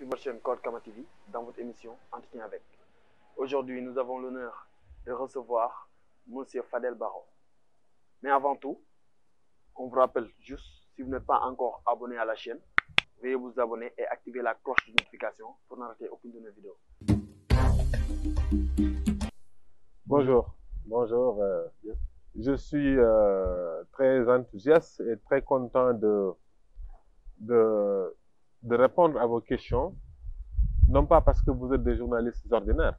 sur votre chaîne Code Kama TV dans votre émission Entretien avec. Aujourd'hui, nous avons l'honneur de recevoir Monsieur Fadel Barro. Mais avant tout, on vous rappelle juste, si vous n'êtes pas encore abonné à la chaîne, veuillez vous abonner et activer la cloche de notification pour ne rater aucune de nos vidéos. Bonjour, je suis très enthousiaste et très content de répondre à vos questions, non pas parce que vous êtes des journalistes ordinaires,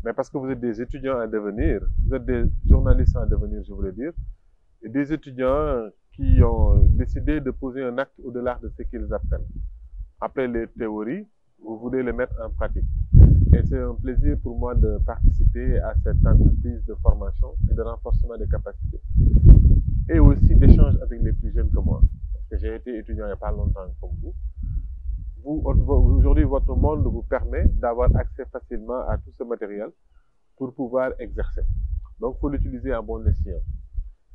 mais parce que vous êtes des étudiants en devenir, vous êtes des journalistes en devenir, je voulais dire, et des étudiants qui ont décidé de poser un acte au-delà de ce qu'ils apprennent. Après les théories, vous voulez les mettre en pratique. Et c'est un plaisir pour moi de participer à cette entreprise de formation et de renforcement des capacités. Et aussi d'échange avec les plus jeunes que moi. Parce que j'ai été étudiant il n'y a pas longtemps comme vous. Aujourd'hui, votre monde vous permet d'avoir accès facilement à tout ce matériel pour pouvoir exercer. Donc, il faut l'utiliser en bon escient.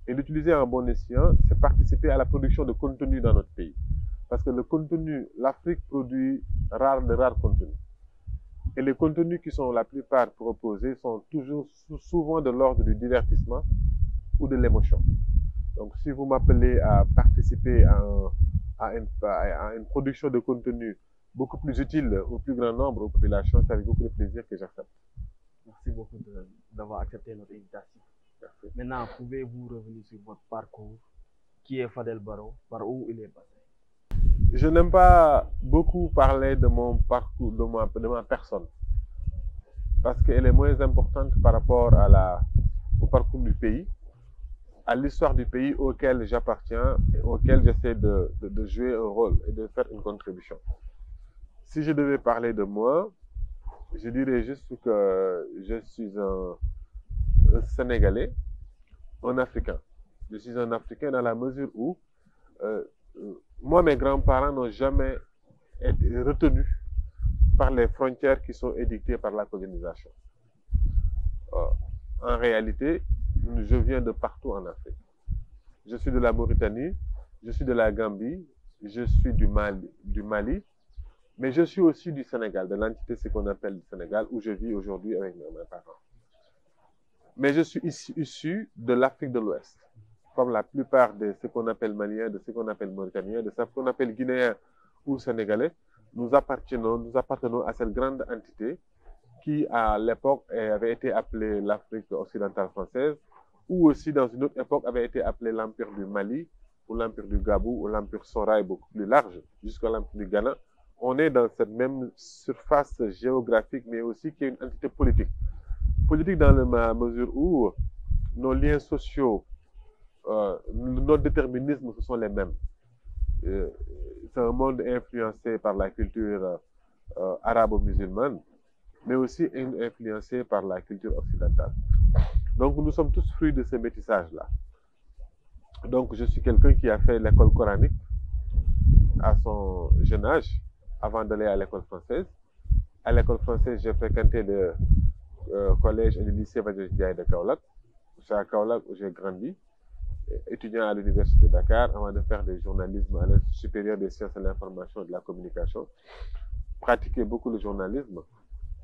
Et l'utiliser en bon escient, c'est participer à la production de contenu dans notre pays. Parce que le contenu, l'Afrique produit de rares contenus. Et les contenus qui sont la plupart proposés sont souvent de l'ordre du divertissement ou de l'émotion. Donc, si vous m'appelez à participer à une production de contenu beaucoup plus utile au plus grand nombre aux populations, c'est avec beaucoup de plaisir que j'accepte. Merci beaucoup d'avoir accepté notre invitation. Merci. Maintenant, pouvez-vous revenir sur votre parcours? Qui est Fadel Barro? Par où il est passé? Je n'aime pas beaucoup parler de mon parcours, de ma personne, parce qu'elle est moins importante par rapport au parcours du pays, à l'histoire du pays auquel j'appartiens et auquel j'essaie de jouer un rôle et de faire une contribution. Si je devais parler de moi, je dirais juste que je suis un Sénégalais, un Africain. Je suis un Africain dans la mesure où moi, mes grands-parents n'ont jamais été retenus par les frontières qui sont édictées par la colonisation. En réalité, je viens de partout en Afrique. Je suis de la Mauritanie, je suis de la Gambie, je suis du Mali, mais je suis aussi du Sénégal, de l'entité ce qu'on appelle le Sénégal, où je vis aujourd'hui avec mes parents. Mais je suis issu de l'Afrique de l'Ouest, comme la plupart de ce qu'on appelle Maliens, de ce qu'on appelle Mauritaniens, de ce qu'on appelle Guinéens ou Sénégalais. Nous appartenons à cette grande entité qui, à l'époque, avait été appelée l'Afrique occidentale française, ou aussi, dans une autre époque, avait été appelée l'Empire du Mali, ou l'Empire du Gabou, ou l'Empire Soraï, beaucoup plus large, jusqu'à l'Empire du Ghana. On est dans cette même surface géographique, mais aussi qui est une entité politique. Politique dans la mesure où nos liens sociaux, nos déterminismes, ce sont les mêmes. C'est un monde influencé par la culture arabo-musulmane, mais aussi influencé par la culture occidentale. Donc nous sommes tous fruits de ce métissage-là. Donc je suis quelqu'un qui a fait l'école coranique à son jeune âge, avant d'aller à l'école française. À l'école française, j'ai fréquenté le collège et le lycée Valdiodio Ndiaye de Kaolack. C'est à Kaolack où j'ai grandi, étudiant à l'université de Dakar, avant de faire du journalisme à l'Institut supérieur des sciences de l'information et de la communication. Pratiquer beaucoup le journalisme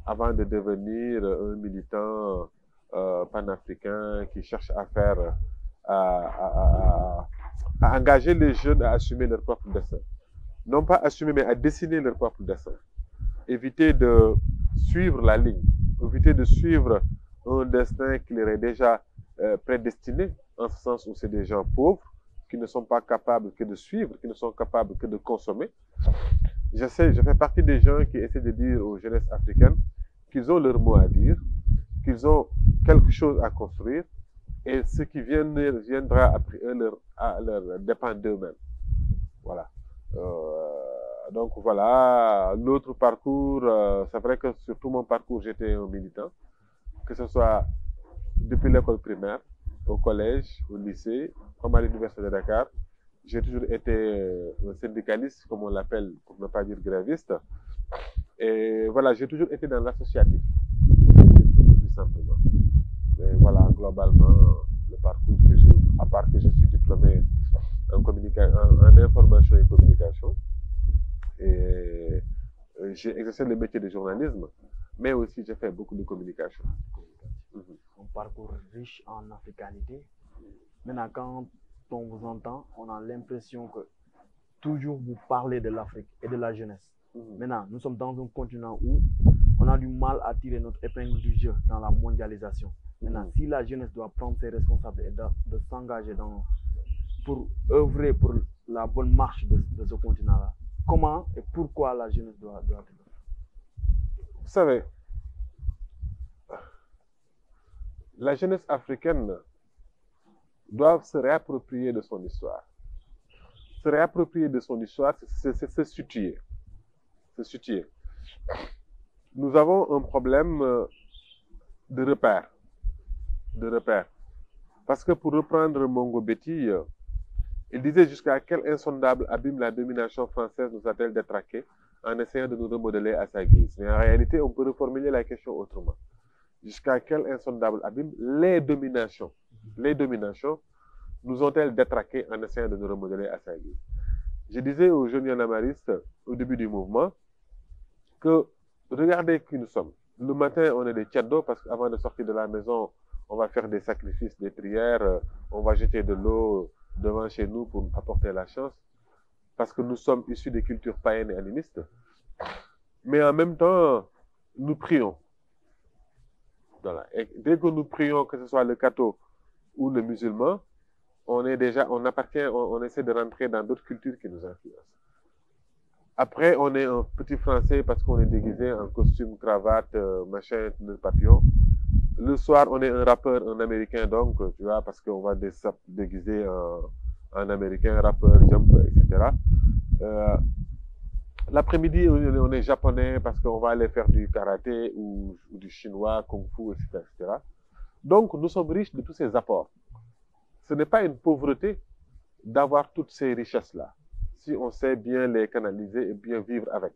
avant de devenir un militant panafricain qui cherche à faire, à engager les jeunes à assumer leur propre destin. Non pas assumer, mais à dessiner leur propre destin. Éviter de suivre la ligne, éviter de suivre un destin qui leur est déjà prédestiné, en ce sens où c'est des gens pauvres, qui ne sont pas capables que de suivre, qui ne sont capables que de consommer. Je fais partie des gens qui essaient de dire aux jeunesses africaines qu'ils ont leur mot à dire, qu'ils ont quelque chose à construire, et ce qui viendra après eux leur dépend d'eux-mêmes. Voilà. Donc voilà, l'autre parcours, c'est vrai que sur tout mon parcours, j'étais un militant, que ce soit depuis l'école primaire, au collège, au lycée, comme à l'université de Dakar. J'ai toujours été un syndicaliste, comme on l'appelle, pour ne pas dire gréviste. Et voilà, j'ai toujours été dans l'associatif, plus simplement. Mais voilà, globalement, le parcours que j'ai, à part que je suis diplômé en information et communication, et j'ai exercé le métier de journalisme, mais aussi j'ai fait beaucoup de communication. Un parcours riche en africanité. Maintenant, quand on vous entend, on a l'impression que toujours vous parlez de l'Afrique et de la jeunesse. Maintenant, nous sommes dans un continent où on a du mal à tirer notre épingle du jeu dans la mondialisation. Maintenant, si la jeunesse doit prendre ses responsabilités et de s'engager pour œuvrer pour la bonne marche de ce continent-là, comment et pourquoi la jeunesse doit le faire? Vous savez, la jeunesse africaine doit se réapproprier de son histoire. Se réapproprier de son histoire, c'est se situer. Se situer. Nous avons un problème de repère. De repère. Parce que pour reprendre Mongo Betty, il disait jusqu'à quel insondable abîme la domination française nous a-t-elle détraqués en essayant de nous remodeler à sa guise. Mais en réalité, on peut reformuler la question autrement. Jusqu'à quel insondable abîme les dominations nous ont-elles détraqués en essayant de nous remodeler à sa guise. Je disais aux jeunes yanamaristes au début du mouvement que regardez qui nous sommes. Le matin, on est des tchaddos parce qu'avant de sortir de la maison, on va faire des sacrifices, des prières, on va jeter de l'eau devant chez nous pour apporter la chance parce que nous sommes issus des cultures païennes et animistes. Mais en même temps, nous prions. Voilà. Et dès que nous prions, que ce soit le catho ou le musulman, on essaie de rentrer dans d'autres cultures qui nous influencent. Après, on est un petit Français parce qu'on est déguisé en costume, cravate, machin, nœud papillon. Le soir, on est un rappeur, un Américain, donc, tu vois, parce qu'on va déguiser en Américain, rappeur, jump, etc. L'après-midi, on est japonais parce qu'on va aller faire du karaté ou du chinois, kung fu, etc., etc. Donc, nous sommes riches de tous ces apports. Ce n'est pas une pauvreté d'avoir toutes ces richesses-là, si on sait bien les canaliser et bien vivre avec.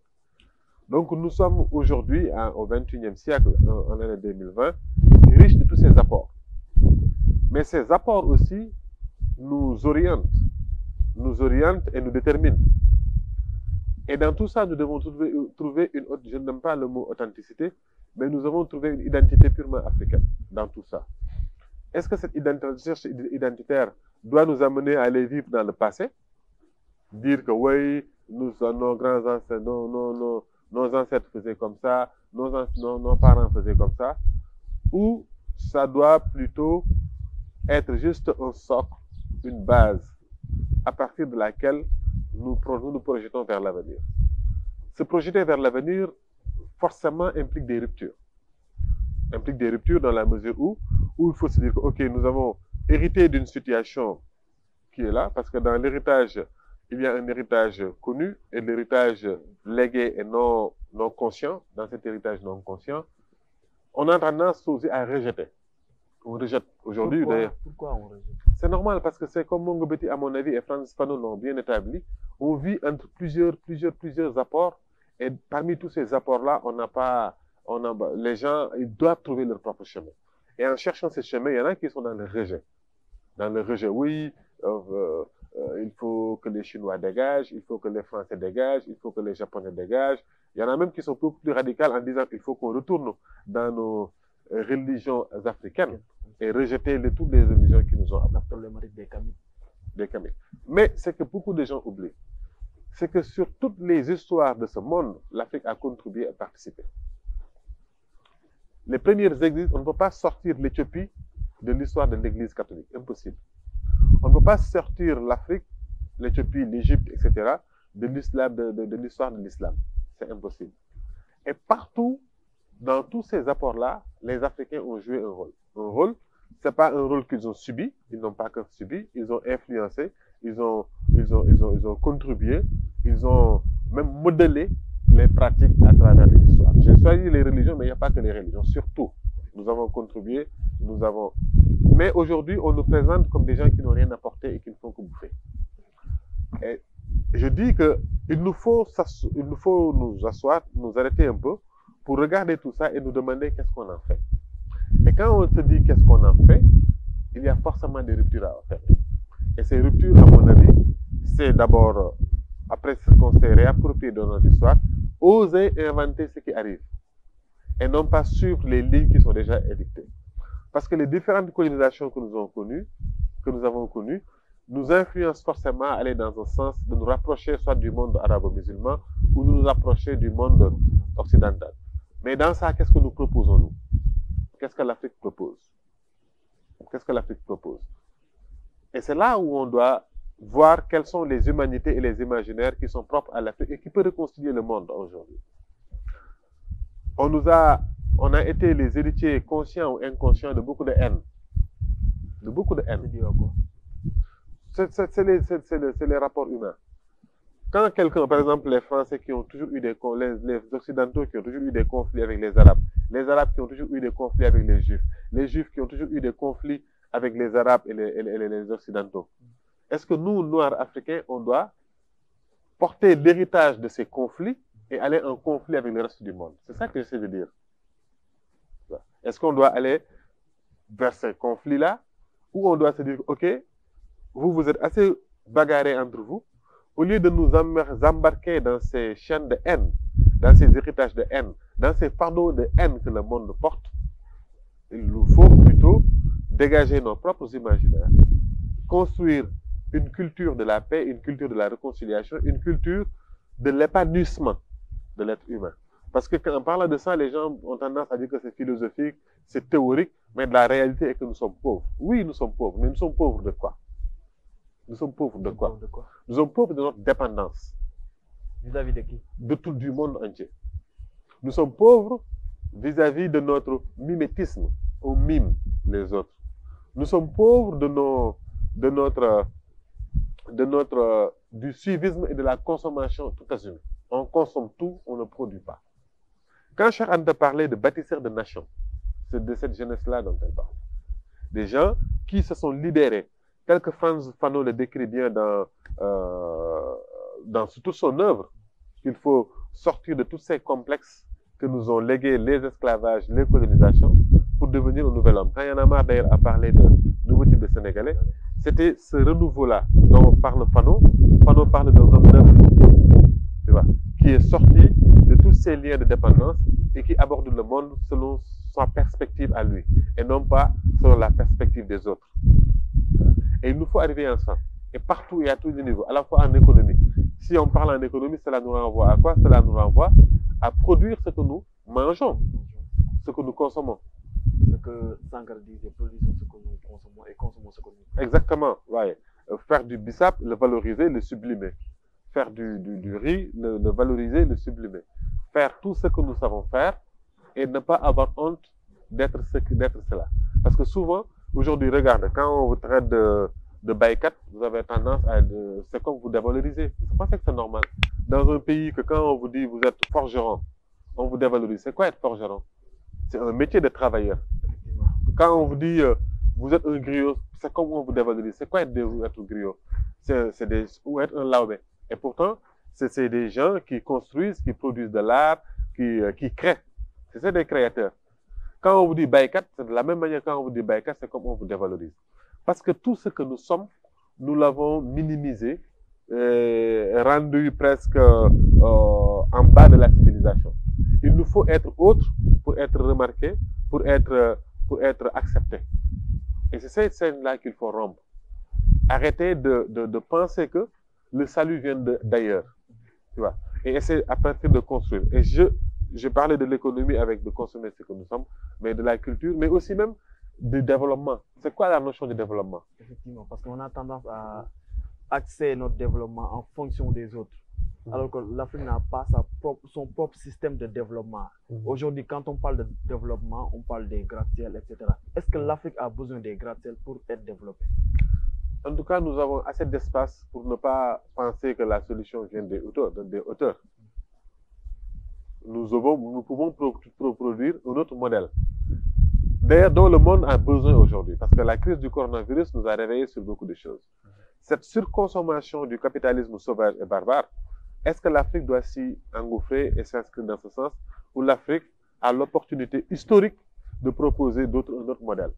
Donc, nous sommes aujourd'hui, au XXIe siècle, en année 2020, riches de tous ces apports. Mais ces apports aussi nous orientent et nous déterminent. Et dans tout ça, nous devons trouver une autre, je n'aime pas le mot authenticité, mais nous avons trouvé une identité purement africaine dans tout ça. Est-ce que cette recherche identitaire doit nous amener à aller vivre dans le passé? Dire que oui, nos grands ancêtres, nos ancêtres faisaient comme ça, nos parents faisaient comme ça? Ou ça doit plutôt être juste un socle, une base, à partir de laquelle nous nous projetons vers l'avenir. Se projeter vers l'avenir, forcément, implique des ruptures. Implique des ruptures dans la mesure où il faut se dire que, ok, nous avons hérité d'une situation qui est là, parce que dans l'héritage, il y a un héritage connu et l'héritage légué et non conscient. Dans cet héritage non conscient, on a tendance aussi à rejeter. On rejette aujourd'hui, d'ailleurs. Pourquoi on rejette? C'est normal parce que c'est comme Mongo Betty, à mon avis, et Francis Fanon l'ont bien établi. On vit entre plusieurs apports. Et parmi tous ces apports-là, les gens, ils doivent trouver leur propre chemin. Et en cherchant ces chemins, il y en a qui sont dans le rejet. Dans le rejet, oui, il faut que les Chinois dégagent, il faut que les Français dégagent, il faut que les Japonais dégagent. Il y en a même qui sont beaucoup plus radicales en disant qu'il faut qu'on retourne dans nos religions africaines et rejeter toutes les religions qui nous ont amené. La problématique des Kamites. Mais c'est que beaucoup de gens oublient. C'est que sur toutes les histoires de ce monde, l'Afrique a contribué à participer. Les premières églises, on ne peut pas sortir l'Éthiopie de l'histoire de l'Église catholique. Impossible. On ne peut pas sortir l'Afrique, l'Éthiopie, l'Égypte, etc. de l'islam, de l'histoire de l'islam. C'est impossible. Et partout, dans tous ces apports-là, les Africains ont joué un rôle. Un rôle, ce n'est pas un rôle qu'ils ont subi, ils n'ont pas que subi, ils ont influencé, ils ont contribué, ils ont même modelé les pratiques à travers les histoires. J'ai choisi les religions, mais il n'y a pas que les religions, surtout. Nous avons contribué, Mais aujourd'hui, on nous présente comme des gens qui n'ont rien apporté et qui ne font que bouffer. Et je dis qu'il nous faut nous asseoir, nous arrêter un peu pour regarder tout ça et nous demander qu'est-ce qu'on en fait. Et quand on se dit qu'est-ce qu'on en fait, il y a forcément des ruptures à faire. Et ces ruptures, à mon avis, c'est d'abord, après ce qu'on s'est réapproprié de notre histoire, oser inventer ce qui arrive et non pas suivre les lignes qui sont déjà édictées. Parce que les différentes colonisations que nous avons connues, nous influencent forcément à aller dans un sens de nous rapprocher soit du monde arabo-musulman ou de nous rapprocher du monde occidental. Mais dans ça, qu'est-ce que nous proposons, nous? Qu'est-ce que l'Afrique propose? Qu'est-ce que l'Afrique propose? Et c'est là où on doit voir quelles sont les humanités et les imaginaires qui sont propres à l'Afrique et qui peuvent réconcilier le monde aujourd'hui. On a été les héritiers conscients ou inconscients de beaucoup de haine. De beaucoup de haine. C'est les rapports humains. Quand quelqu'un, par exemple les Français qui ont toujours eu les Occidentaux qui ont toujours eu des conflits avec les Arabes qui ont toujours eu des conflits avec les Juifs qui ont toujours eu des conflits avec les Arabes et les Occidentaux. Est-ce que nous, Noirs africains, on doit porter l'héritage de ces conflits et aller en conflit avec le reste du monde? C'est ça que j'essaie de dire. Est-ce qu'on doit aller vers ces conflits-là ou on doit se dire, OK, vous êtes assez bagarrés entre vous, au lieu de nous embarquer dans ces chaînes de haine, dans ces héritages de haine, dans ces fardeaux de haine que le monde porte, il nous faut plutôt dégager nos propres imaginaires, construire une culture de la paix, une culture de la réconciliation, une culture de l'épanouissement de l'être humain. Parce que quand on parle de ça, les gens ont tendance à dire que c'est philosophique, c'est théorique, mais la réalité est que nous sommes pauvres. Oui, nous sommes pauvres, mais nous sommes pauvres de quoi? Nous sommes pauvres de quoi? Nous sommes pauvres de notre dépendance. Vis-à-vis de qui? De tout du monde entier. Nous sommes pauvres vis-à-vis de notre mimétisme. On mime les autres. Nous sommes pauvres du suivisme et de la consommation tout assumé. On consomme tout, on ne produit pas. Quand Cheikh Anta parlait de bâtisseurs de nations, c'est de cette jeunesse-là dont elle parle. Des gens qui se sont libérés, tel que Frantz Fanon le décrit bien dans toute son œuvre, qu'il faut sortir de tous ces complexes que nous ont légués les esclavages, les colonisations, pour devenir un nouvel homme. Quand Y'en a marre d'ailleurs à parler de nouveau type de Sénégalais, c'était ce renouveau-là dont parle Fanon. Fanon parle d'un homme neuf, tu vois, qui est sorti de tous ces liens de dépendance et qui aborde le monde selon sa perspective à lui, et non pas selon la perspective des autres. Et il nous faut arriver ensemble. Et partout et à tous les niveaux, à la fois en économie. Si on parle en économie, cela nous renvoie à quoi? Cela nous renvoie à produire ce que nous mangeons, ce que nous consommons. Ce que Sankara disait, produisons ce que nous consommons et consommons ce que nous consommons. Exactement, ouais. Faire du bissap, le valoriser, le sublimer. Faire du riz, le valoriser, le sublimer. Faire tout ce que nous savons faire et ne pas avoir honte d'être cela. Parce que souvent, aujourd'hui, regarde, quand on vous traite de baïkat, vous avez tendance à... c'est comme vous dévalorisez. Vous pensez que c'est normal? Dans un pays que quand on vous dit vous êtes forgeron, on vous dévalorise. C'est quoi être forgeron? C'est un métier de travailleur. Quand on vous dit vous êtes un griot, c'est comme on vous dévalorise. C'est quoi être griot? Ou être un laobé. Et pourtant, c'est des gens qui construisent, qui produisent de l'art, qui créent. C'est des créateurs. Quand on vous dit baïkat, c'est de la même manière quand on vous dit baïkat, c'est comme on vous dévalorise. Parce que tout ce que nous sommes, nous l'avons minimisé, rendu presque en bas de la civilisation. Il nous faut être autres pour être remarqués, pour être acceptés. Et c'est cette scène-là qu'il faut rompre. Arrêter de penser que le salut vient d'ailleurs. Tu vois. Et essayer à partir de construire. Et je parlais de l'économie avec de consommer ce que nous sommes, mais de la culture, mais aussi même du développement. C'est quoi la notion de développement? Effectivement, parce qu'on a tendance à axer notre développement en fonction des autres. Alors que l'Afrique n'a pas son propre système de développement. Aujourd'hui, quand on parle de développement, on parle des gratte-ciels, etc. Est-ce que l'Afrique a besoin des gratte-ciels pour être développée? En tout cas, nous avons assez d'espace pour ne pas penser que la solution vient des hauteurs. Nous pouvons produire un autre modèle. D'ailleurs, dont le monde a besoin aujourd'hui, parce que la crise du coronavirus nous a réveillés sur beaucoup de choses. Cette surconsommation du capitalisme sauvage et barbare, est-ce que l'Afrique doit s'y engouffrer et s'inscrire dans ce sens, ou l'Afrique a l'opportunité historique de proposer un autre modèle,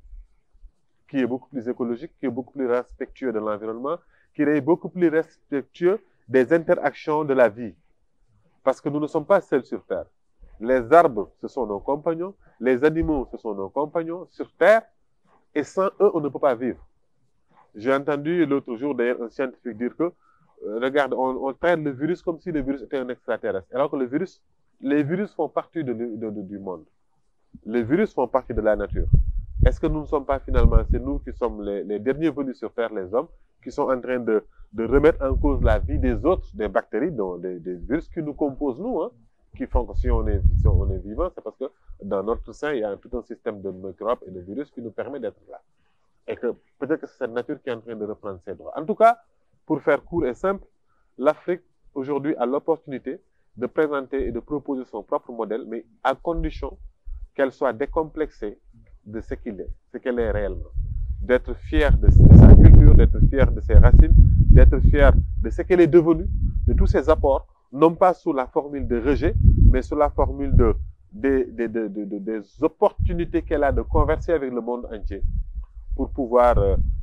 qui est beaucoup plus écologique, qui est beaucoup plus respectueux de l'environnement, qui est beaucoup plus respectueux des interactions de la vie, Parce que nous ne sommes pas seuls sur Terre. Les arbres, ce sont nos compagnons. Les animaux, ce sont nos compagnons sur Terre. Et sans eux, on ne peut pas vivre. J'ai entendu l'autre jour, d'ailleurs, un scientifique dire que, regarde, on traite le virus comme si le virus était un extraterrestre. Alors que les virus font partie du monde. Les virus font partie de la nature. Est-ce que nous ne sommes pas finalement, c'est nous qui sommes les derniers venus sur Terre, les hommes, qui sont en train de remettre en cause la vie des autres, des bactéries, des virus qui nous composent, nous, hein, qui font que si on est vivant, c'est parce que dans notre sein, il y a tout un système de microbes et de virus qui nous permet d'être là. Et que peut-être que c'est cette nature qui est en train de reprendre ses droits. En tout cas, pour faire court et simple, l'Afrique, aujourd'hui, a l'opportunité de présenter et de proposer son propre modèle, mais à condition qu'elle soit décomplexée de ce qu'elle est réellement. D'être fière de sa culture, d'être fière de ses racines, d'être fière de ce qu'elle est devenue, de tous ses apports, non pas sous la formule de rejet, mais sous la formule des opportunités qu'elle a de converser avec le monde entier pour pouvoir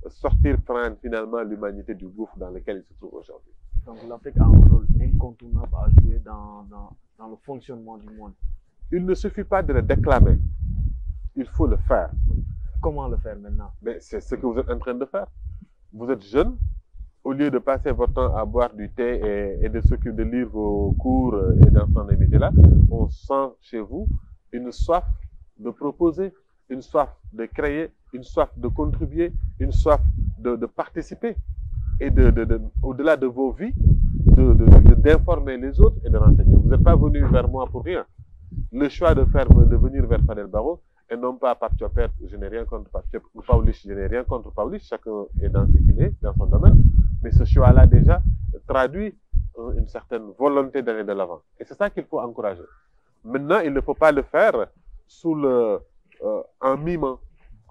sortir, prendre finalement l'humanité du gouffre dans lequel il se trouve aujourd'hui. Donc l'Afrique a un rôle incontournable à jouer dans le fonctionnement du monde. Il ne suffit pas de le déclamer, il faut le faire. Comment le faire maintenant? Mais c'est ce que vous êtes en train de faire. Vous êtes jeune, au lieu de passer votre temps à boire du thé et de s'occuper de lire vos cours et dans ce métier-là, on sent chez vous une soif de proposer, une soif de créer, une soif de contribuer, une soif de participer et au-delà de vos vies, d'informer les autres et de renseigner. Vous n'êtes pas venu vers moi pour rien. Le choix de venir vers Fadel Barro, et non pas Pape-Thiopet, je n'ai rien contre Pape-Thiopet, ou Pawlish, je n'ai rien contre Pawlish, chacun est dans ce qu'il est, dans son domaine, mais ce choix-là déjà traduit une certaine volonté d'aller de l'avant. Et c'est ça qu'il faut encourager. Maintenant, il ne faut pas le faire en mimant.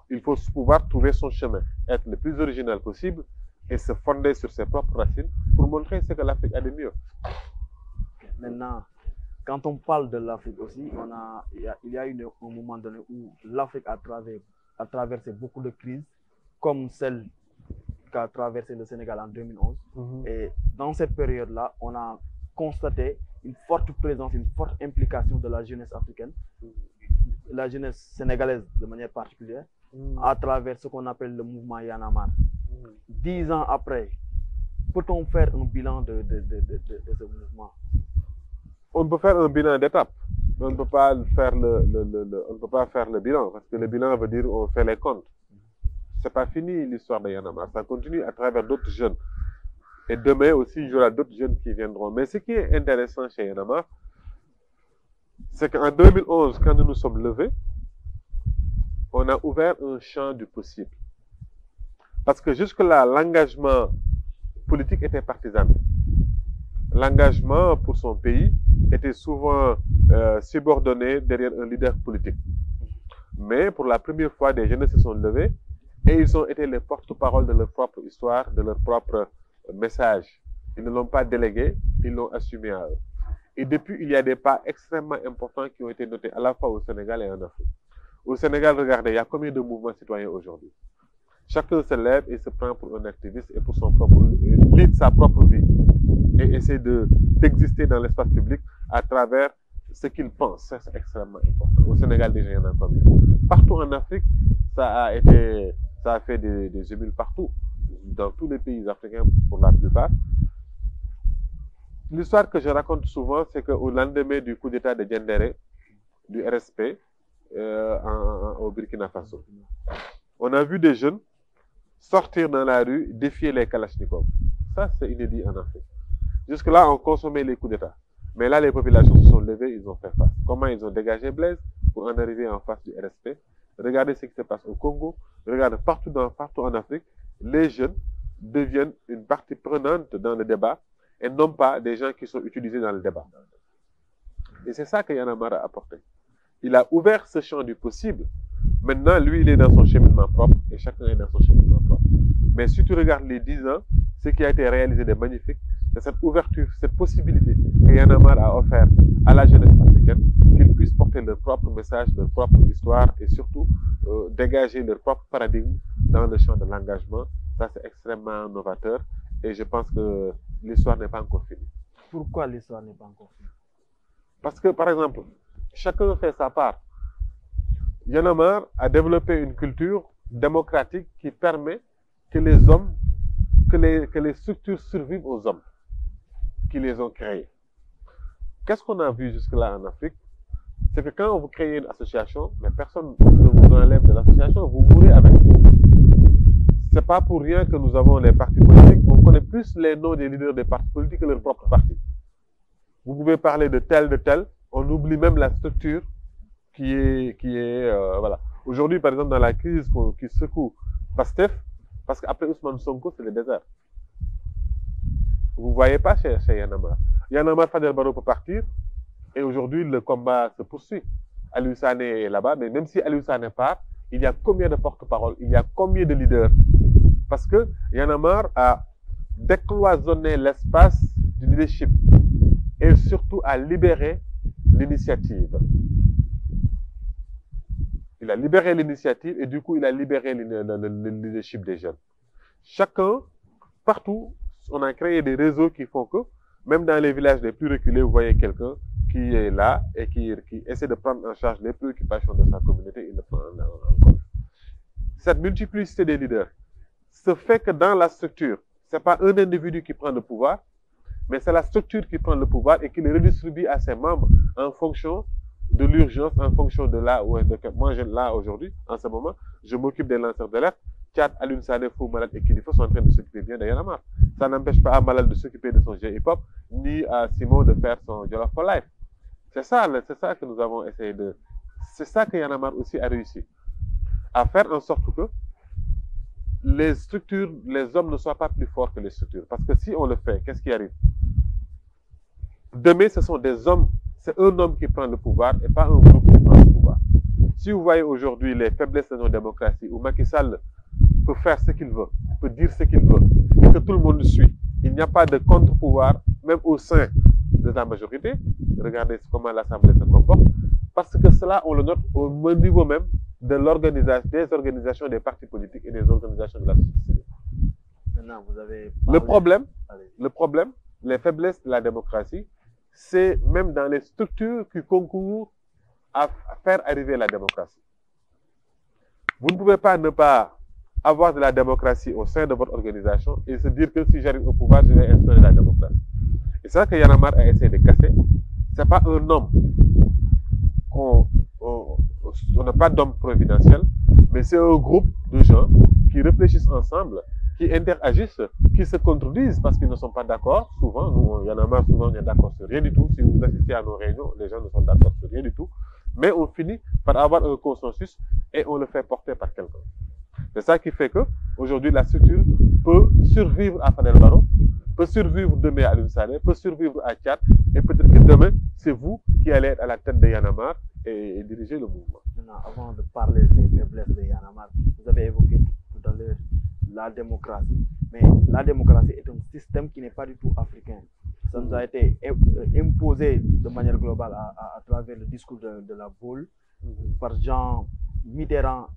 Il faut pouvoir trouver son chemin, être le plus original possible et se fonder sur ses propres racines pour montrer ce que l'Afrique a de mieux. Maintenant, quand on parle de l'Afrique aussi, il y a eu un moment donné où l'Afrique a traversé beaucoup de crises, comme celle qu'a traversé le Sénégal en 2011. Et dans cette période-là, on a constaté une forte présence, une forte implication de la jeunesse africaine, la jeunesse sénégalaise de manière particulière, à travers ce qu'on appelle le mouvement Y en a marre. 10 ans après, peut-on faire un bilan de ce mouvement? On peut faire un bilan d'étape. On ne peut pas faire on ne peut pas faire le bilan, parce que le bilan veut dire on fait les comptes. C'est pas fini l'histoire de Y en a marre. Ça continue à travers d'autres jeunes. Et demain aussi, il y aura d'autres jeunes qui viendront. Mais ce qui est intéressant chez Y en a marre, c'est qu'en 2011, quand nous nous sommes levés, on a ouvert un champ du possible. Parce que jusque-là, l'engagement politique était partisan. L'engagement pour son pays était souvent subordonné derrière un leader politique. Mais pour la première fois, des jeunes se sont levés et ils ont été les porte-parole de leur propre histoire, de leur propre message. Ils ne l'ont pas délégué, ils l'ont assumé à eux. Et depuis, il y a des pas extrêmement importants qui ont été notés à la fois au Sénégal et en Afrique. Au Sénégal, regardez, il y a combien de mouvements citoyens aujourd'hui? Chacun se lève et se prend pour un activiste et pour son propre, lead sa propre vie et essaie d'exister dans l'espace public à travers ce qu'il pense. Ça, c'est extrêmement important. Au Sénégal, déjà, il y en a combien? Partout en Afrique, ça a fait des émules partout, dans tous les pays africains pour la plupart. L'histoire que je raconte souvent, c'est qu'au lendemain du coup d'État de Diendéré, du RSP, au Burkina Faso, on a vu des jeunes sortir dans la rue, défier les Kalachnikovs. Ça, c'est inédit en Afrique. Jusque-là, on consommait les coups d'État. Mais là, les populations se sont levées, ils ont fait face. Comment ils ont dégagé Blaise pour en arriver en face du RSP? Regardez ce qui se passe au Congo. Regardez partout en Afrique, les jeunes deviennent une partie prenante dans le débat et non pas des gens qui sont utilisés dans le débat. Et c'est ça que Y en a marre a apporté. Il a ouvert ce champ du possible. Maintenant, lui, il est dans son cheminement propre et chacun est dans son cheminement propre. Mais si tu regardes les 10 ans, ce qui a été réalisé de magnifique, c'est cette ouverture, cette possibilité que Y en a marre a offert à la jeunesse africaine, qu'ils puissent porter leur propre message, leur propre histoire et surtout dégager leur propre paradigme dans le champ de l'engagement. Ça, c'est extrêmement novateur et je pense que l'histoire n'est pas encore finie. Pourquoi l'histoire n'est pas encore finie? Parce que, par exemple, chacun fait sa part. Y'en a marre a développé une culture démocratique qui permet que les hommes, que les structures survivent aux hommes qui les ont créées. Qu'est-ce qu'on a vu jusque-là en Afrique? C'est que quand vous créez une association, mais personne ne vous enlève de l'association, vous mourrez avec. C'est pas pour rien que nous avons les partis politiques. On connaît plus les noms des leaders des partis politiques que leur propre parti. Vous pouvez parler de tel, on oublie même la structure qui est voilà. Aujourd'hui, par exemple, dans la crise qui secoue Pastef, parce qu'après Ousmane Sonko, c'est le désert. Vous ne voyez pas chez Y'en a marre. Y'en a marre, Fadel Barro peut partir, et aujourd'hui, le combat se poursuit. Aliou Sané est là-bas, mais même si Aliou Sané part, il y a combien de porte-parole, il y a combien de leaders? Parce que Y'en a marre a décloisonné l'espace du leadership et surtout à libérer l'initiative. Il a libéré l'initiative et du coup, il a libéré le leadership des jeunes. Chacun, partout, on a créé des réseaux qui font que, même dans les villages les plus reculés, vous voyez quelqu'un qui est là et qui essaie de prendre en charge les préoccupations de sa communauté, il le prend en compte. Cette multiplicité des leaders se fait que dans la structure, ce n'est pas un individu qui prend le pouvoir, mais c'est la structure qui prend le pouvoir et qui le redistribue à ses membres en fonction de l'urgence, en fonction de là où moi, là aujourd'hui, en ce moment, je m'occupe des lanceurs d'alerte. Tchad, Alioune Sané, Fou Malade et Kilifeu sont en train de s'occuper bien de Y'en a marre. Ça n'empêche pas à Malal de s'occuper de son jeu hip-hop, ni à Simon de faire son Jollof for Life. C'est ça que nous avons essayé de... C'est ça que Y'en a marre aussi a réussi. À faire en sorte que les structures, les hommes ne soient pas plus forts que les structures. Parce que si on le fait, qu'est-ce qui arrive? Demain, ce sont des hommes. C'est un homme qui prend le pouvoir et pas un groupe qui prend le pouvoir. Si vous voyez aujourd'hui les faiblesses de nos démocraties, où Macky Sall peut faire ce qu'il veut, peut dire ce qu'il veut, et que tout le monde le suit, il n'y a pas de contre-pouvoir, même au sein de la majorité. Regardez comment l'Assemblée se comporte. Parce que cela, on le note au niveau même de l'organisation, des organisations des partis politiques et des organisations de la société civile. Maintenant, vous avez le problème, les faiblesses de la démocratie, c'est même dans les structures qui concourent à faire arriver la démocratie. Vous ne pouvez pas ne pas avoir de la démocratie au sein de votre organisation et se dire que si j'arrive au pouvoir, je vais instaurer la démocratie. Et c'est ça que Y'en a marre a essayé de casser. Ce n'est pas un homme. On n'a pas d'homme providentiel, mais c'est un groupe de gens qui réfléchissent ensemble, qui interagissent, qui se contredisent parce qu'ils ne sont pas d'accord. Souvent, nous, Y'en a marre, souvent, on est d'accord sur rien du tout. Si vous assistez à nos réunions, les gens ne sont d'accord sur rien du tout. Mais on finit par avoir un consensus et on le fait porter par quelqu'un. C'est ça qui fait que aujourd'hui la structure peut survivre à Fadel Barro, peut survivre demain à Alioune Sané, peut survivre à Tchad, et peut-être que demain, c'est vous qui allez être à la tête de Y'en a marre et diriger le mouvement. Maintenant, avant de parler des faiblesses de Y'en a marre, vous avez évoqué tout à l'heure la démocratie, mais la démocratie est un système qui n'est pas du tout africain. Ça nous a été imposé de manière globale à travers le discours de la boule par Jean Mitterrand,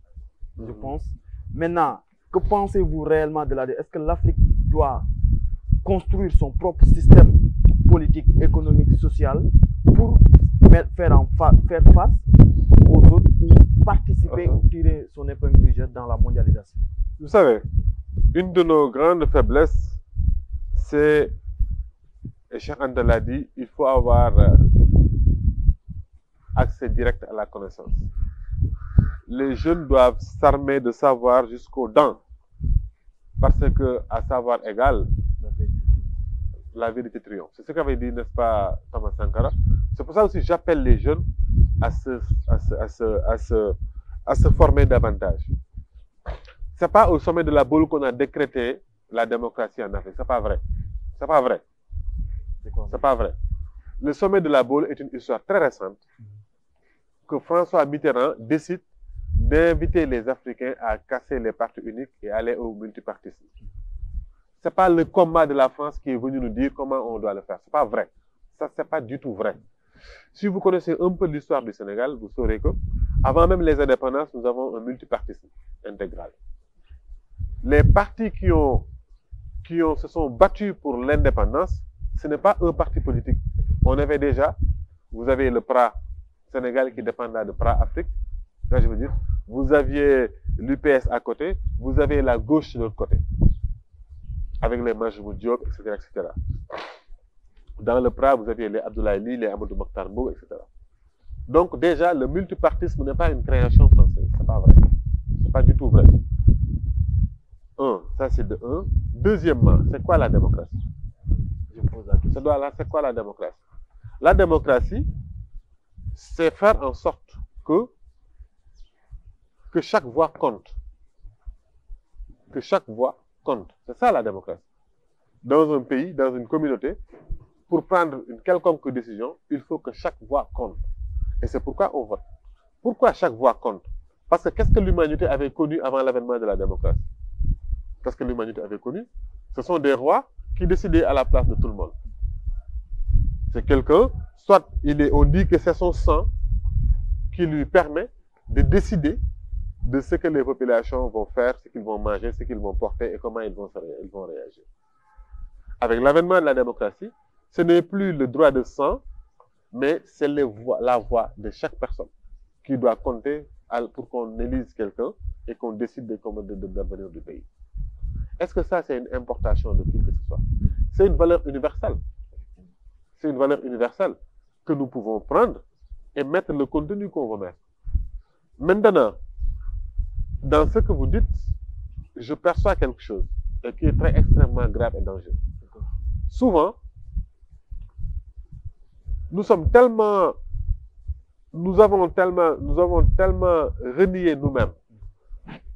je pense. Maintenant, que pensez-vous réellement de la démocratie? Est-ce que l'Afrique doit construire son propre système politique, économique, social pour faire face aux autres ou participer ou tirer son épingle du jeu dans la mondialisation? Vous savez, une de nos grandes faiblesses, c'est, et Cheikh Anta l'a dit, il faut avoir accès direct à la connaissance. Les jeunes doivent s'armer de savoir jusqu'aux dents, parce que à savoir égal, la vérité triomphe. C'est ce qu'avait dit, n'est-ce pas, Thomas Sankara? C'est pour ça aussi que j'appelle les jeunes à se former davantage. Ce n'est pas au sommet de la boule qu'on a décrété la démocratie en Afrique. Ce n'est pas vrai. Ce n'est pas vrai. C'est pas vrai. Le sommet de la boule est une histoire très récente que François Mitterrand décide d'inviter les Africains à casser les partis uniques et aller au multipartisme. Ce n'est pas le combat de la France qui est venu nous dire comment on doit le faire. Ce n'est pas vrai. Ça, ce n'est pas du tout vrai. Si vous connaissez un peu l'histoire du Sénégal, vous saurez que, avant même les indépendances, nous avons un multipartisme intégral. Les partis qui se sont battus pour l'indépendance, ce n'est pas un parti politique. On avait déjà vous avez le PRA Sénégal qui dépendra de PRA Afrique. Là, je veux dire, vous aviez l'UPS à côté, vous avez la gauche de l'autre côté, avec les Majhemout Diop, etc., etc. Dans le PRA, vous aviez les Abdoulaye Ly, les Amadou Mokhtar Mbow, etc. Donc déjà, le multipartisme n'est pas une création française, c'est pas vrai. C'est pas du tout vrai. Ça c'est de un. Deuxièmement, c'est quoi la démocratie? Je pose la question. C'est quoi la démocratie? La démocratie, c'est faire en sorte que chaque voix compte. Que chaque voix compte. C'est ça la démocratie. Dans un pays, dans une communauté, pour prendre une quelconque décision, il faut que chaque voix compte. Et c'est pourquoi on vote. Pourquoi chaque voix compte? Parce que qu'est-ce que l'humanité avait connu avant l'avènement de la démocratie? Qu'est-ce que l'humanité avait connu? Ce sont des rois qui décidaient à la place de tout le monde. C'est quelqu'un, soit on dit que c'est son sang qui lui permet de décider de ce que les populations vont faire, ce qu'ils vont manger, ce qu'ils vont porter et comment ils vont réagir. Avec l'avènement de la démocratie, ce n'est plus le droit de sang, mais c'est la voix de chaque personne qui doit compter pour qu'on élise quelqu'un et qu'on décide de l'avenir du pays. Est-ce que ça, c'est une importation de qui que ce soit? C'est une valeur universelle. C'est une valeur universelle que nous pouvons prendre et mettre le contenu qu'on veut mettre. Maintenant, dans ce que vous dites, je perçois quelque chose et qui est très extrêmement grave et dangereux. Souvent, nous avons tellement renié nous-mêmes.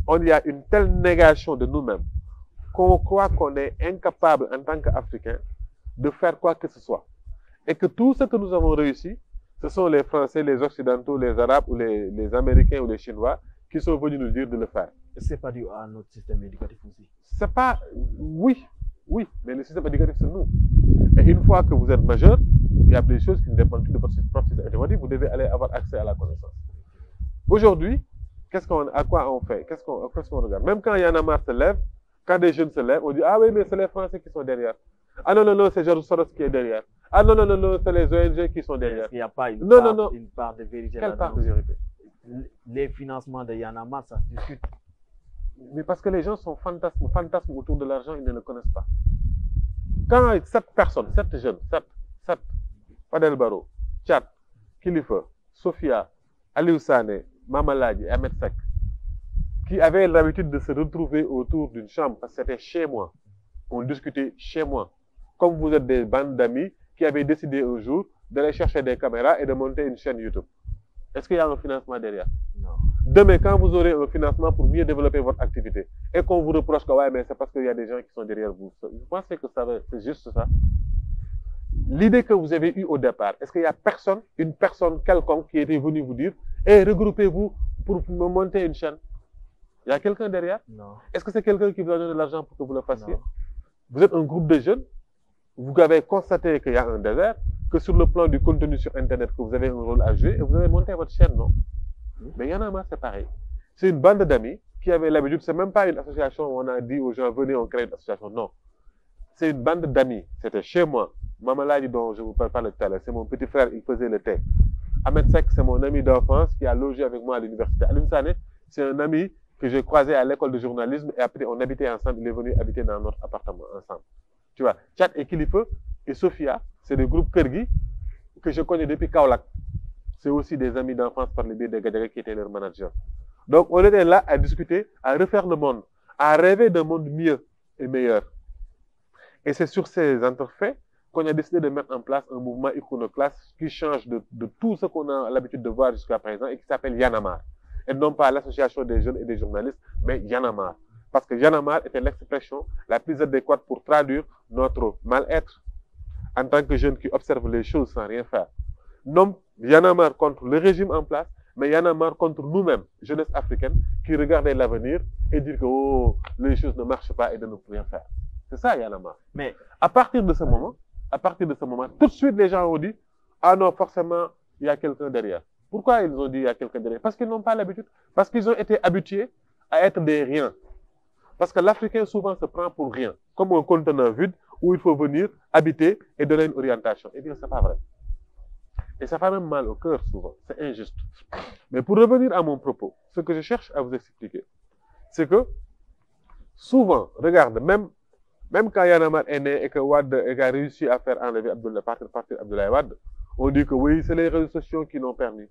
Il y a une telle négation de nous-mêmes qu'on croit qu'on est incapable en tant qu'Africains de faire quoi que ce soit. Et que tout ce que nous avons réussi, ce sont les Français, les Occidentaux, les Arabes ou les Américains ou les Chinois qui sont venus nous dire de le faire. Est-ce que c'est pas dû à notre système éducatif aussi? C'est pas... Oui, mais le système éducatif, c'est nous. Et une fois que vous êtes majeur, il y a des choses qui ne dépendent plus de votre propre système éducatif. Vous devez aller avoir accès à la connaissance. Aujourd'hui, à quoi on fait? Qu'est-ce qu'on regarde? Même quand Y'en a marre se lève, quand des jeunes se lèvent, on dit « Ah oui, mais c'est les Français qui sont derrière. Ah non, c'est Georges Soros qui est derrière. Ah non, c'est les ONG qui sont derrière. » Est-ce qu'il n'y a pas une part de vérité? Quelle part de vérité? Les financements de Y'en a marre, ça se discute. Mais parce que les gens sont fantasmes autour de l'argent, ils ne le connaissent pas. Quand 7 personnes, 7 jeunes, 7, Fadel Barro, Tchad, Kilifeu, Sophia, Aliou Sané, Mamaladi et Ahmed Sek, qui avaient l'habitude de se retrouver autour d'une chambre, parce que c'était chez moi. On discutait chez moi. Comme vous êtes des bandes d'amis qui avaient décidé un jour d'aller chercher des caméras et de monter une chaîne YouTube. Est-ce qu'il y a un financement derrière? Non. Demain, quand vous aurez un financement pour mieux développer votre activité et qu'on vous reproche que ouais, mais c'est parce qu'il y a des gens qui sont derrière vous, vous pensez que c'est juste ça? L'idée que vous avez eue au départ, est-ce qu'il y a une personne quelconque qui était venue vous dire regroupez-vous pour me monter une chaîne? Il y a quelqu'un derrière? Non. Est-ce que c'est quelqu'un qui vous a donné de l'argent pour que vous le fassiez? Non. Vous êtes un groupe de jeunes, vous avez constaté qu'il y a un désert, que sur le plan du contenu sur Internet, que vous avez un rôle à jouer, et vous avez monté votre chaîne, non? Mais Y'en a marre, c'est pareil. C'est une bande d'amis qui avait l'habitude, c'est même pas une association où on a dit aux gens, venez, on crée une association, non. C'est une bande d'amis, c'était chez moi. Mamaladi dont je vous parle tout à l'heure, c'est mon petit frère, il faisait le thé. Ahmed Sek, c'est mon ami d'enfance qui a logé avec moi à l'université. Aliou Sané, c'est un ami que j'ai croisé à l'école de journalisme et après on habitait ensemble, il est venu habiter dans notre appartement ensemble. Tu vois, Tchad et Kilifeu et Sophia, c'est des groupes Kergui que je connais depuis Kaolack. C'est aussi des amis d'enfance par le biais des Gadjaga qui étaient leurs managers. Donc on était là à discuter, à refaire le monde, à rêver d'un monde mieux et meilleur. Et c'est sur ces entrefaits qu'on a décidé de mettre en place un mouvement iconoclaste qui change de tout ce qu'on a l'habitude de voir jusqu'à présent et qui s'appelle Y'en a marre. Et non pas l'association des jeunes et des journalistes, mais Y'en a marre. Parce que Y'en a marre était l'expression la plus adéquate pour traduire notre mal-être en tant que jeunes qui observent les choses sans rien faire. Non, Y'en a marre contre le régime en place, mais Y'en a marre contre nous-mêmes, jeunesse africaine, qui regardait l'avenir et dire que oh, les choses ne marchent pas et de ne plus rien faire. C'est ça, Y'en a marre. Mais à partir de ce moment, tout de suite, les gens ont dit ah non, forcément, il y a quelqu'un derrière. Pourquoi ils ont dit il y a quelqu'un derrière? Parce qu'ils n'ont pas l'habitude. Parce qu'ils ont été habitués à être des riens. Parce que l'Africain souvent se prend pour rien, comme un contenant vide où il faut venir habiter et donner une orientation. Eh bien, c'est pas vrai. Et ça fait même mal au cœur souvent. C'est injuste. Mais pour revenir à mon propos, ce que je cherche à vous expliquer, c'est que souvent, regarde, même quand Y'en a marre est né et que Wade a réussi à faire enlever partir Abdoulaye Wade, on dit que oui, c'est les réseaux sociaux qui l'ont permis.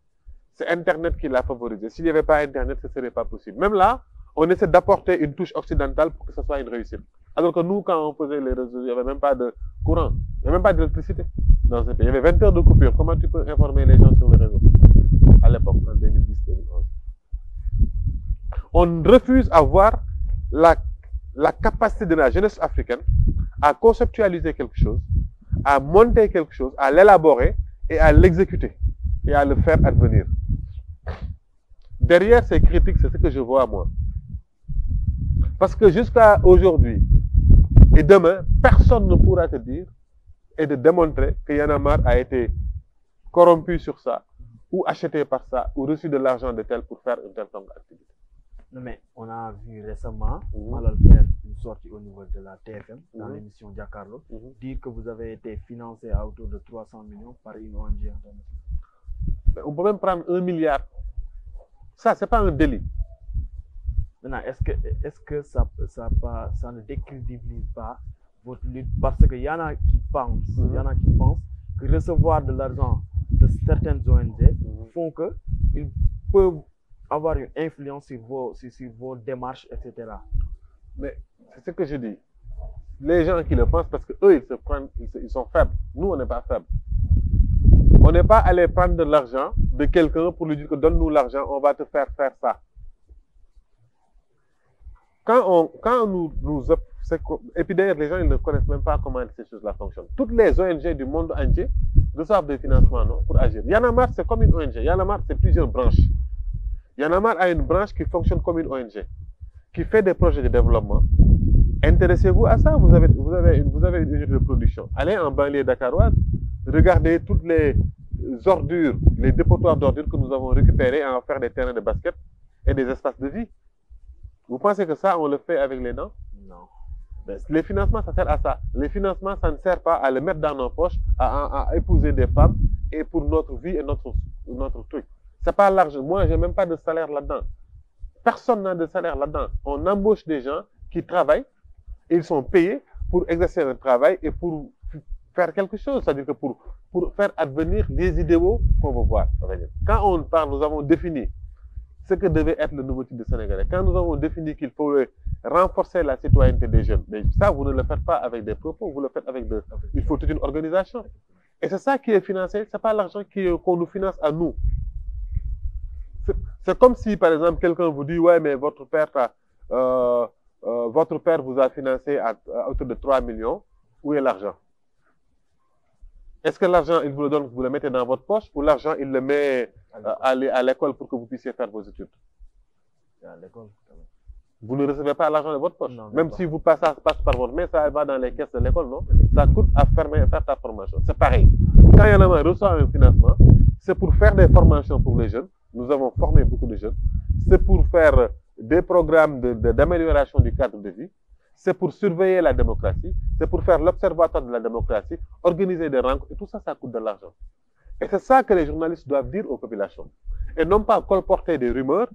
C'est Internet qui l'a favorisé. S'il n'y avait pas Internet, ce ne serait pas possible. Même là, on essaie d'apporter une touche occidentale pour que ce soit une réussite. Alors que nous, quand on faisait les réseaux, il n'y avait même pas de courant, il n'y avait même pas d'électricité dans ce pays. Il y avait 20 heures de coupure. Comment tu peux informer les gens sur les réseaux à l'époque, en 2010-2011? On refuse à voir la capacité de la jeunesse africaine à conceptualiser quelque chose, à monter quelque chose, à l'élaborer et à l'exécuter et à le faire advenir. Derrière ces critiques, c'est ce que je vois moi. Parce que jusqu'à aujourd'hui et demain, personne ne pourra te dire et de démontrer que Y'en a marre a été corrompu sur ça, ou acheté par ça, ou reçu de l'argent de tel pour faire une telle activité. Non, mais on a vu récemment Malal faire une sortie au niveau de la TFM dans l'émission Giancarlo, dire que vous avez été financé à autour de 300 millions par une ONG. On peut même prendre 1 milliard. Ça, c'est pas un délit. Maintenant, est-ce que ça ne décrédibilise pas votre lutte? Parce qu'il y en a qui pensent, que recevoir de l'argent de certaines ONG font qu'ils peuvent avoir une influence sur vos démarches, etc. Mais c'est ce que je dis. Les gens qui le pensent, parce qu'eux, ils sont faibles. Nous, on n'est pas faibles. On n'est pas allé prendre de l'argent de quelqu'un pour lui dire que donne-nous l'argent, on va te faire ça. Quand nous et puis d'ailleurs, les gens ils ne connaissent même pas comment ces choses-là fonctionnent. Toutes les ONG du monde entier reçoivent des financements pour agir. Y'en a marre, c'est comme une ONG. Y'en a marre, c'est plusieurs branches. Y'en a marre a une branche qui fonctionne comme une ONG, qui fait des projets de développement. Intéressez-vous à ça. Vous avez une unité de production. Allez en banlieue dakaroise, regardez toutes les ordures, les dépotoirs d'ordures que nous avons récupérés à en faire des terrains de basket et des espaces de vie. Vous pensez que ça, on le fait avec les dents? Non. Mais les financements, ça sert à ça. Les financements, ça ne sert pas à le mettre dans nos poches, à épouser des femmes et pour notre vie et notre truc. C'est pas l'argent. Moi, j'ai même pas de salaire là-dedans. Personne n'a de salaire là-dedans. On embauche des gens qui travaillent, et ils sont payés pour exercer un travail et pour faire quelque chose. C'est-à-dire que pour faire advenir les idéaux qu'on veut voir. Quand on parle, nous avons défini ce que devait être le nouveau type de Sénégalais. Quand nous avons défini qu'il faut renforcer la citoyenneté des jeunes, mais ça, vous ne le faites pas avec des propos, vous le faites avec il faut toute une organisation. Et c'est ça qui est financé, c'est pas l'argent qu'on nous finance à nous. C'est comme si, par exemple, quelqu'un vous dit, ouais, mais votre père vous a financé à hauteur de 3 millions, où est l'argent? Est-ce que l'argent, il vous le donne, vous le mettez dans votre poche, ou l'argent, il le met à l'école pour que vous puissiez faire vos études? À l'école. Vous ne recevez pas l'argent de votre poche. Non, même si ça passe par votre main, ça va dans les caisses de l'école, non? Ça coûte à faire ta formation. C'est pareil. Quand Y'en a marre reçoit un financement, c'est pour faire des formations pour les jeunes. Nous avons formé beaucoup de jeunes. C'est pour faire des programmes d'amélioration du cadre de vie. C'est pour surveiller la démocratie. C'est pour faire l'observatoire de la démocratie, organiser des rencontres. Et tout ça, ça coûte de l'argent. Et c'est ça que les journalistes doivent dire aux populations. Et non pas colporter des rumeurs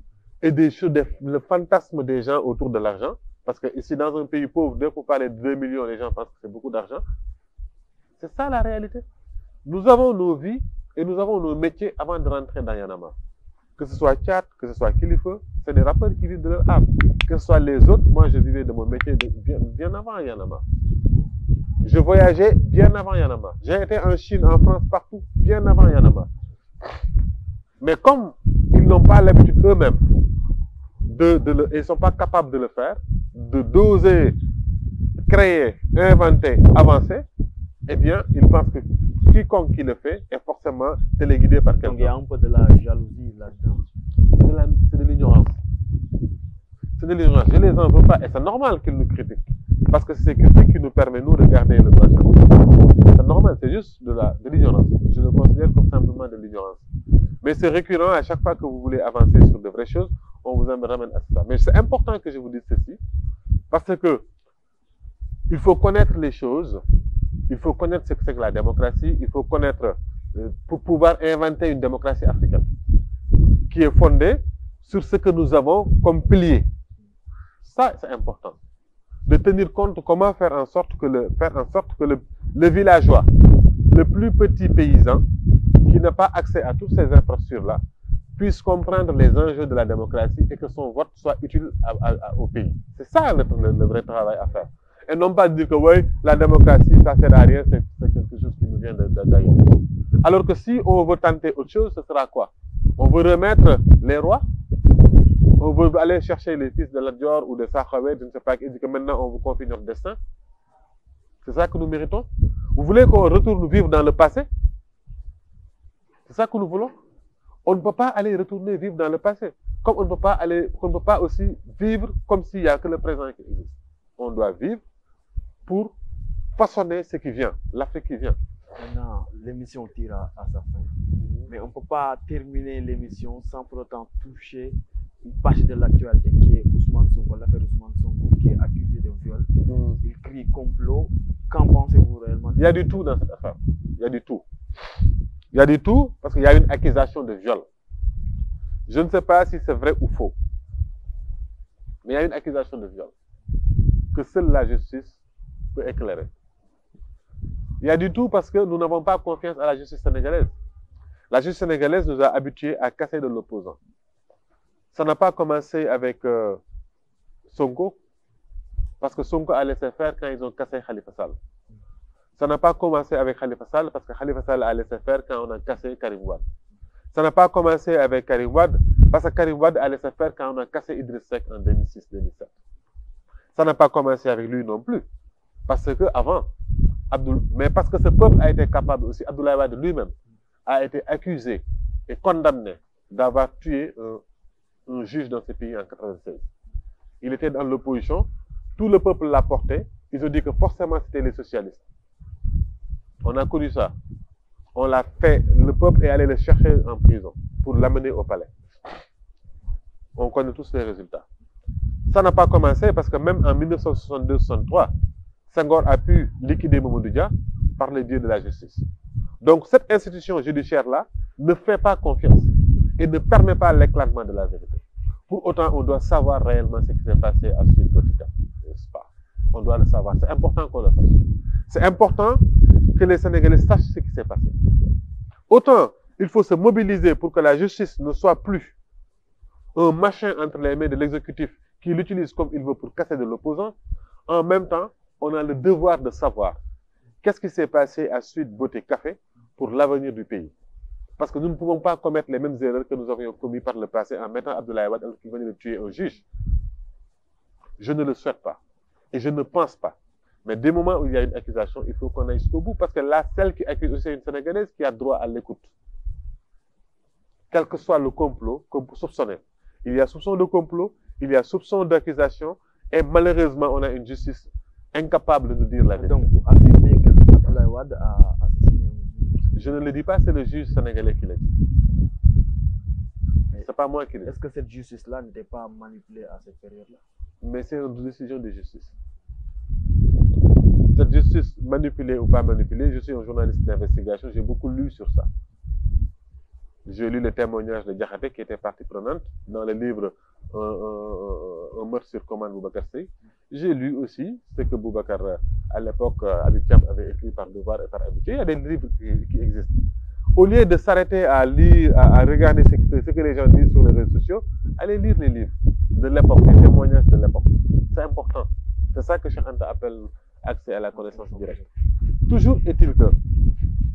et le fantasme des gens autour de l'argent. Parce que ici, dans un pays pauvre, dès qu'on parle de 2 millions, les gens pensent que c'est beaucoup d'argent. C'est ça la réalité. Nous avons nos vies et nous avons nos métiers avant de rentrer dans Y'en a marre. Que ce soit Tchad, que ce soit Kilifeu, c'est des rappeurs qui vivent de leur âme. Que ce soit les autres, moi je vivais de mon métier bien avant Y'en a marre. Je voyageais bien avant Y'en a marre. J'ai été en Chine, en France, partout, bien avant Y'en a marre. Mais comme ils n'ont pas l'habitude eux-mêmes, ils ne sont pas capables de le faire, d'oser créer, inventer, avancer, eh bien, ils pensent que quiconque qui le fait est forcément téléguidé par quelqu'un. Donc il y a un peu de la jalousie là-dedans. C'est de l'ignorance. C'est de l'ignorance. Je ne les en veux pas. Et c'est normal qu'ils nous critiquent. Parce que c'est ces critiques qui nous permettent, nous, de garder le droit chemin. C'est normal, c'est juste de l'ignorance. Je le considère comme simplement de l'ignorance. Mais c'est récurrent à chaque fois que vous voulez avancer sur de vraies choses, on vous ramène à ça. Mais c'est important que je vous dise ceci, parce que il faut connaître les choses, il faut connaître ce que c'est que la démocratie, il faut connaître pour pouvoir inventer une démocratie africaine qui est fondée sur ce que nous avons comme pilier. Ça, c'est important. De tenir compte comment faire en sorte que le villageois, le plus petit paysan, qui n'a pas accès à toutes ces infrastructures-là, puisse comprendre les enjeux de la démocratie et que son vote soit utile au pays. C'est ça le vrai travail à faire. Et non pas dire que oui, la démocratie, ça ne sert à rien, c'est quelque chose qui nous vient d'ailleurs. Alors que si on veut tenter autre chose, ce sera quoi? On veut remettre les rois? On veut aller chercher les fils de Lat-Dior ou de Sakhawet, je ne sais pas, et dire que maintenant on vous confie notre destin? C'est ça que nous méritons? Vous voulez qu'on retourne vivre dans le passé? C'est ça que nous voulons? On ne peut pas aller retourner vivre dans le passé. Comme on ne peut pas aussi vivre comme s'il n'y a que le présent qui existe. On doit vivre pour façonner ce qui vient, l'Afrique qui vient. Maintenant, l'émission tire à sa fin. Mais on ne peut pas terminer l'émission sans pour autant toucher une partie de l'actualité qui est Ousmane Sonko, l'affaire Ousmane Sonko, qui est accusé de viol. Il crie complot. Qu'en pensez-vous réellement? Il y a du tout dans cette affaire. Il y a du tout. Il y a du tout parce qu'il y a une accusation de viol. Je ne sais pas si c'est vrai ou faux. Mais il y a une accusation de viol que seule la justice peut éclairer. Il y a du tout parce que nous n'avons pas confiance à la justice sénégalaise. La justice sénégalaise nous a habitués à casser de l'opposant. Ça n'a pas commencé avec Sonko, parce que Sonko a laissé faire quand ils ont cassé Khalifa Sall. Ça n'a pas commencé avec Khalifa Sall, parce que Khalifa Sall a laissé faire quand on a cassé Karim Wade. Ça n'a pas commencé avec Karim Wade, parce que Karim Wade a laissé faire quand on a cassé Idriss Seck en 2006-2007. Ça n'a pas commencé avec lui non plus, parce que avant, mais parce que ce peuple a été capable aussi, Abdoulaye Wade lui-même a été accusé et condamné d'avoir tué un juge dans ce pays en 1996. Il était dans l'opposition, tout le peuple l'a porté, ils ont dit que forcément c'était les socialistes. On a connu ça. On l'a fait, le peuple est allé le chercher en prison pour l'amener au palais. On connaît tous les résultats. Ça n'a pas commencé parce que même en 1962-63, Senghor a pu liquider Mamadou Dia par le biais de la justice. Donc cette institution judiciaire-là ne fait pas confiance et ne permet pas l'éclatement de la vérité. Pour autant, on doit savoir réellement ce qui s'est passé à Sud Botica, n'est-ce pas? On doit le savoir. C'est important qu'on le sache. C'est important que les Sénégalais sachent ce qui s'est passé. Autant, il faut se mobiliser pour que la justice ne soit plus un machin entre les mains de l'exécutif qui l'utilise comme il veut pour casser de l'opposant. En même temps, on a le devoir de savoir qu'est-ce qui s'est passé à Sud Beauté Café pour l'avenir du pays. Parce que nous ne pouvons pas commettre les mêmes erreurs que nous avions commises par le passé en mettant Abdoulaye Wade qui venait de tuer un juge. Je ne le souhaite pas. Et je ne pense pas. Mais dès le moment où il y a une accusation, il faut qu'on aille jusqu'au bout. Parce que là, celle qui accuse aussi une Sénégalaise qui a droit à l'écoute. Quel que soit le complot soupçonné. Il y a soupçon de complot, il y a soupçon d'accusation, et malheureusement, on a une justice incapable de nous dire la vérité. Donc, vous affirmez que Abdoulaye Wade a assassiné un juge? Je ne le dis pas, c'est le juge sénégalais qui l'a dit. C'est pas moi qui le dis. Est-ce que cette justice-là n'était pas manipulée à cette période-là? Mais c'est une décision de justice. Cette justice, manipulée ou pas manipulée, je suis un journaliste d'investigation, j'ai beaucoup lu sur ça. J'ai lu le témoignage de Diakhaté qui était partie prenante dans le livre Un meurtre sur commande Boubacar Seye. J'ai lu aussi ce que Boubacar, à l'époque, Habib Thiam avait écrit par devoir et par habitude. Il y a des livres qui existent. Au lieu de s'arrêter à lire, à regarder ce que les gens disent sur les réseaux sociaux, allez lire les livres de l'époque, les témoignages de l'époque. C'est important. C'est ça que Cheikh Anta appelle accès à la connaissance directe. Toujours est-il que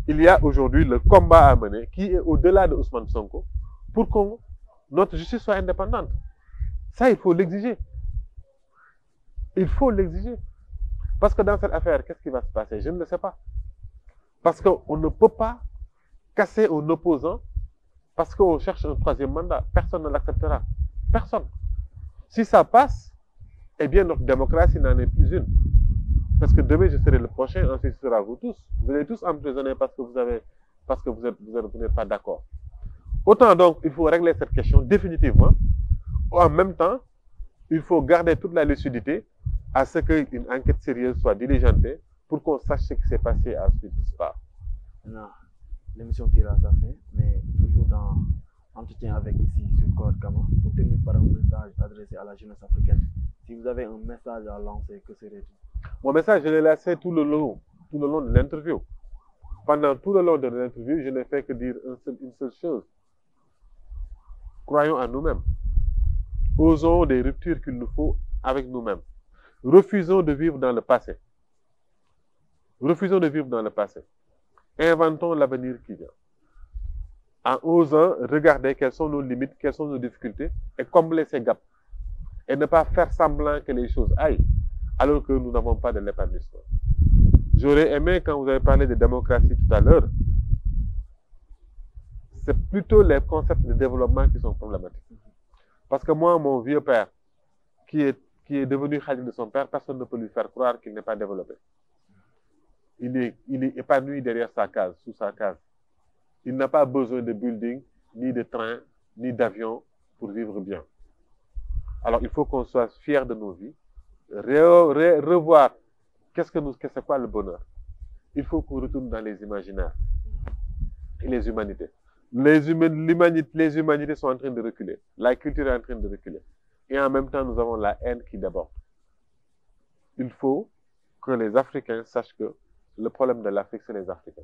il y a aujourd'hui le combat à mener qui est au-delà de Ousmane Sonko pour que notre justice soit indépendante. Ça, il faut l'exiger. Il faut l'exiger. Parce que dans cette affaire, qu'est-ce qui va se passer? Je ne le sais pas. Parce qu'on ne peut pas casser un opposant parce qu'on cherche un troisième mandat. Personne ne l'acceptera. Personne. Si ça passe, eh bien notre démocratie n'en est plus une. Parce que demain, je serai le prochain, ensuite ce sera vous tous. Vous allez tous emprisonnés parce que vous n'êtes pas d'accord. Autant donc, il faut régler cette question définitivement. En même temps, il faut garder toute la lucidité à ce qu'une enquête sérieuse soit diligentée pour qu'on sache ce qui s'est passé à Sud Spa. Non. l'émission tire à sa fin, mais toujours dans Entretien avec ici sur Korat Kama, on termine par un message adressé à la jeunesse africaine. Si vous avez un message à lancer, que serait-il? Mon message, je l'ai laissé tout le long de l'interview. Pendant tout le long de l'interview, je n'ai fait que dire une seule chose. Croyons en nous-mêmes. Osons des ruptures qu'il nous faut avec nous-mêmes. Refusons de vivre dans le passé. Refusons de vivre dans le passé. Inventons l'avenir qui vient. En osant regarder quelles sont nos limites, quelles sont nos difficultés et combler ces gaps. Et ne pas faire semblant que les choses aillent alors que nous n'avons pas de l'épanouissement. J'aurais aimé, quand vous avez parlé de démocratie tout à l'heure, c'est plutôt les concepts de développement qui sont problématiques. Parce que moi, mon vieux père, qui est devenu khalif de son père, personne ne peut lui faire croire qu'il n'est pas développé. Il est épanoui derrière sa case, sous sa case. Il n'a pas besoin de building, ni de train, ni d'avion pour vivre bien. Alors, il faut qu'on soit fiers de nos vies, revoir c'est quoi le bonheur. Il faut qu'on retourne dans les imaginaires et les humanités. Les humanités sont en train de reculer. La culture est en train de reculer. Et en même temps, nous avons la haine qui déborde. Il faut que les Africains sachent que le problème de l'Afrique, c'est les Africains.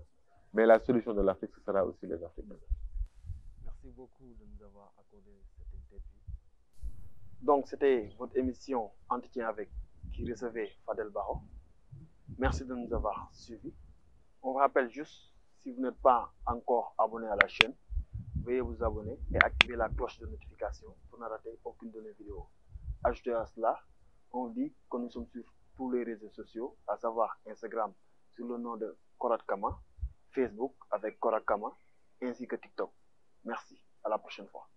Mais la solution de l'Afrique, ce sera aussi les Africains. Merci beaucoup de nous avoir accordé cette interview. Donc, c'était votre émission Entretien avec qui recevait Fadel Barro. Merci de nous avoir suivis. On vous rappelle juste, si vous n'êtes pas encore abonné à la chaîne, veuillez vous abonner et activer la cloche de notification pour ne rater aucune de nos vidéos. Ajoutez à cela, on dit que nous sommes sur tous les réseaux sociaux, à savoir Instagram sous le nom de Korat Kama, Facebook avec Korat Kama, ainsi que TikTok. Merci, à la prochaine fois.